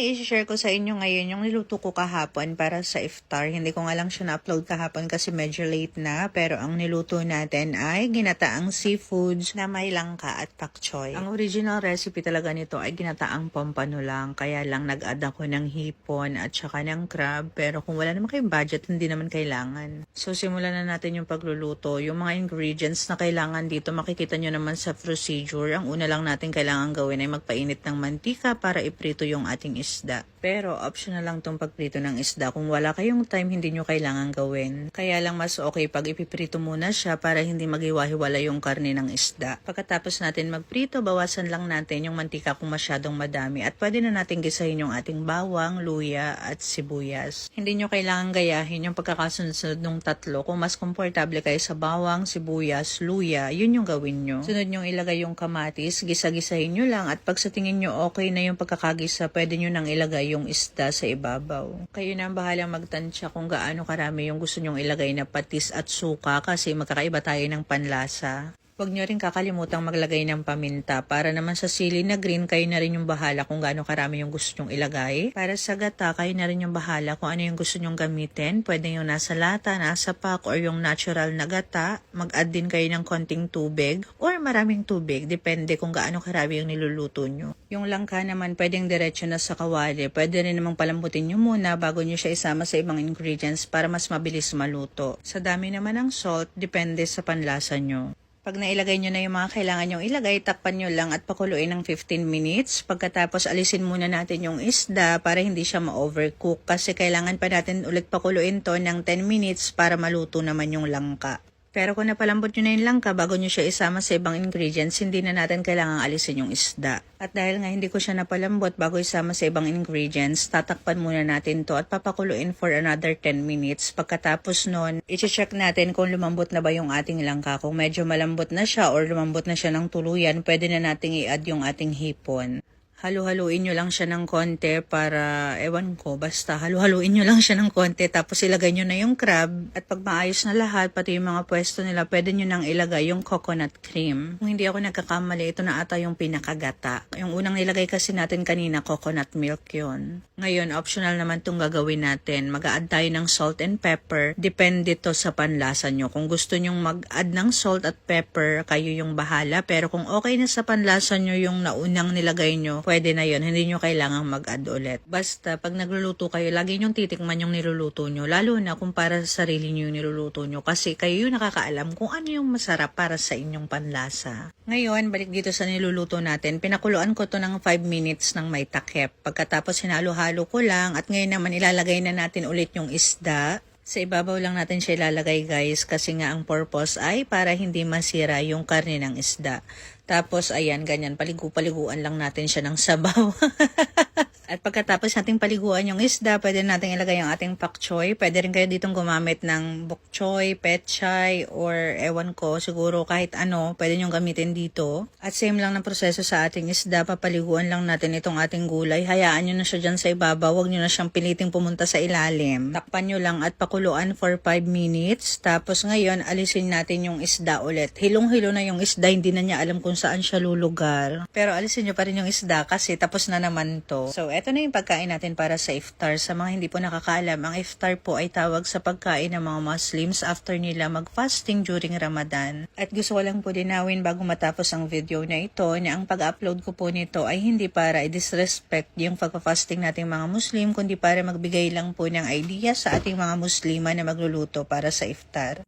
Okay, i-share ko sa inyo ngayon yung niluto ko kahapon para sa iftar. Hindi ko nga lang siya na-upload kahapon kasi medyo late na. Pero ang niluto natin ay ginataang seafoods na may langka at pak choy. Ang original recipe talaga nito ay ginataang pompano lang. Kaya lang nag-add ako ng hipon at saka ng crab. Pero kung wala naman kayong budget, hindi naman kailangan. So simulan na natin yung pagluluto. Yung mga ingredients na kailangan dito, makikita nyo naman sa procedure. Ang una lang natin kailangan gawin ay magpainit ng mantika para iprito yung ating isda. Pero optional lang tong pagprito ng isda. Kung wala kayong time, hindi nyo kailangan gawin. Kaya lang mas okay pag ipiprito muna siya para hindi maghiwa-hiwala yung karne ng isda. Pagkatapos natin magprito, bawasan lang natin yung mantika kung masyadong madami. At pwede na natin gisahin yung ating bawang, luya at sibuyas. Hindi nyo kailangan gayahin yung pagkakasunod ng tatlo. Kung mas komportable kayo sa bawang, sibuyas, luya, yun yung gawin nyo. Sunod nyo ilagay yung kamatis, gisa-gisahin nyo lang. At pag sa tingin nyo okay na yung pagkakagisa, pwede nyo nang ilagay yung isda sa ibabaw. Kayo na ang bahalang magtansya kung gaano karami yung gusto nyong ilagay na patis at suka kasi magkakaiba tayo ng panlasa. Huwag nyo rin kakalimutang maglagay ng paminta. Para naman sa sili na green, kayo na rin yung bahala kung gaano karami yung gusto nyong ilagay. Para sa gata, kayo na rin yung bahala kung ano yung gusto nyong gamitin. Pwede yung nasa lata, nasa pack, or yung natural na gata. Mag-add din kayo ng konting tubig or maraming tubig. Depende kung gaano karami yung niluluto nyo. Yung langka naman, pwedeng diretso na sa kawali. Pwede rin namang palambutin nyo muna bago nyo siya isama sa ibang ingredients para mas mabilis maluto. Sa dami naman ng salt, depende sa panlasa nyo. Pag nailagay nyo na yung mga kailangan nyong ilagay, takpan nyo lang at pakuluin ng 15 minutes. Pagkatapos alisin muna natin yung isda para hindi siya ma-overcook kasi kailangan pa natin ulit pakuluin to ng 10 minutes para maluto naman yung langka. Pero kung napalambot nyo na yung langka bago nyo siya isama sa ibang ingredients, hindi na natin kailangang alisin yung isda. At dahil nga hindi ko siya napalambot bago isama sa ibang ingredients, tatakpan muna natin to at papakuluin for another 10 minutes. Pagkatapos nun, i-check natin kung lumambot na ba yung ating langka. Kung medyo malambot na siya or lumambot na siya ng tuluyan, pwede na nating i-add yung ating hipon. Halu-haluin nyo lang siya ng konti para, ewan ko, basta halu-haluin nyo lang siya ng konti tapos ilagay nyo na yung crab at pag maayos na lahat, pati yung mga pwesto nila, pwede nyo nang ilagay yung coconut cream. Kung hindi ako nagkakamali, ito na ata yung pinakagata. Yung unang nilagay kasi natin kanina, coconut milk yon. Ngayon, optional naman itong gagawin natin. Mag-a-add tayo ng salt and pepper. Depende to sa panlasa nyo. Kung gusto nyong mag-add ng salt at pepper, kayo yung bahala. Pero kung okay na sa panlasa nyo yung naunang nilagay nyo, pwede na yon, hindi nyo kailangang mag-add ulit. Basta, pag nagluluto kayo, lagi nyong titikman yung niluluto nyo, lalo na kung para sa sarili nyo yung niluluto nyo, kasi kayo yung nakakaalam kung ano yung masarap para sa inyong panlasa. Ngayon, balik dito sa niluluto natin, pinakuluan ko to ng 5 minutes ng may takip. Pagkatapos, hinalo-halo ko lang, at ngayon naman ilalagay na natin ulit yung isda. Sa ibabaw lang natin siya ilalagay guys kasi nga ang purpose ay para hindi masira yung karne ng isda. Tapos ayan, ganyan, paligu-paliguan lang natin siya ng sabaw. At pagkatapos nating paliguan yung isda, pwede natin ilagay yung ating pak choy. Pwede rin kayo ditong gumamit ng bok choy, pechay, or ewan ko, siguro kahit ano, pwede nyong gamitin dito. At same lang ng proseso sa ating isda, papaliguan lang natin itong ating gulay. Hayaan nyo na siya dyan sa ibabaw, huwag nyo na siyang piliting pumunta sa ilalim. Takpan nyo lang at pakuluan for 5 minutes. Tapos ngayon, alisin natin yung isda ulit. Hilong-hilo na yung isda, hindi na niya alam kung saan siya lulugar. Pero alisin nyo pa rin yung isda kasi tapos na naman to. So, eto na yung pagkain natin para sa iftar. Sa mga hindi po nakakaalam, ang iftar po ay tawag sa pagkain ng mga Muslims after nila mag-fasting during Ramadan. At gusto ko lang po dinawin bago matapos ang video na ito na ang pag-upload ko po nito ay hindi para i-disrespect yung pag-fasting nating mga Muslim, kundi para magbigay lang po ng idea sa ating mga Muslima na magluluto para sa iftar.